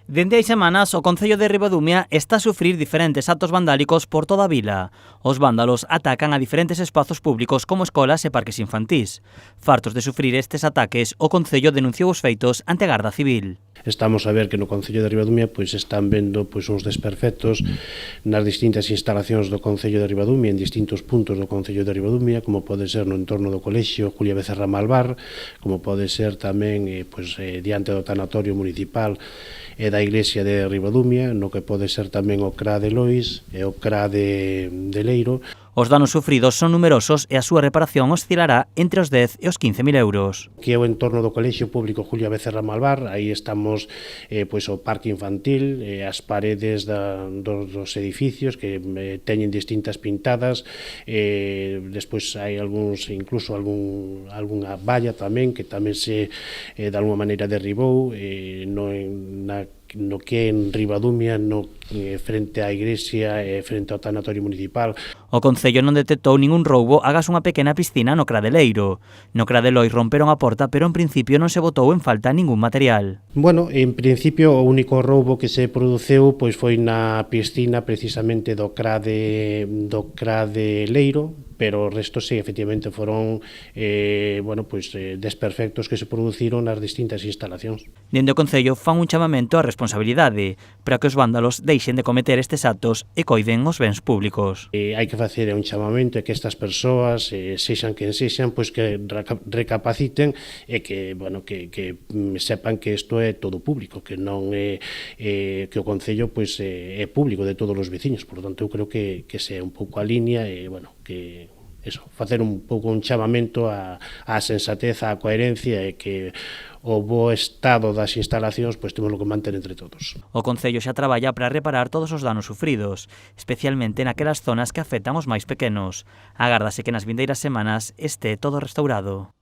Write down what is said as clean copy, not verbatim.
Dende hai semanas, o Concello de Ribadumia está a sufrir diferentes actos vandálicos por toda a vila. Os vándalos atacan a diferentes espazos públicos como escolas e parques infantís. Fartos de sufrir estes ataques, o Concello denunciou os feitos ante a Garda Civil. Estamos a ver que no Concello de Ribadumia están vendo uns desperfectos nas distintas instalacións do Concello de Ribadumia, en distintos puntos do Concello de Ribadumia, como pode ser no entorno do Colexio Julia Becerra Malvar, como pode ser tamén diante do tanatorio municipal e da Iglesia de Ribadumia, no que pode ser tamén o CRA de Lois e o CRA de Leiro. Os danos sufridos son numerosos e a súa reparación oscilará entre os 10 e os 15.000 euros. Que é o entorno do Colexio Público Julia Becerra Malvar, aí estamos o parque infantil, as paredes dos edificios que teñen distintas pintadas, despois hai incluso algunha valla tamén que tamén se de alguma maneira derribou no que en Ribadumia, frente á igrexa e frente ao tanatorio municipal. O Concello non detectou ningún roubo agás unha pequena piscina no CRA de Leiro. No CRA de Lois romperon a porta, pero en principio non se botou en falta ningún material. Bueno, en principio o único roubo que se produceu foi na piscina precisamente do CRA de Leiro, pero o resto sí, efectivamente, foron desperfectos que se produciron nas distintas instalacións. Dende o Concello fan un chamamento á responsabilidade para que os vándalos deixen de cometer estes actos e coiden os bens públicos. Hai que facer un chamamento e que estas persoas, sexan quen sexan, que recapaciten e que sepan que isto é todo público, que non é que o Concello é público de todos os veciños. Por tanto, eu creo que se é un pouco a línea e, facer un pouco un chamamento á sensatez, á coherencia e que o bo estado das instalacións temos que manter entre todos. O Concello xa traballa para reparar todos os danos sufridos, especialmente naquelas zonas que afectan os máis pequenos. Agárdase que nas vindeiras semanas este todo restaurado.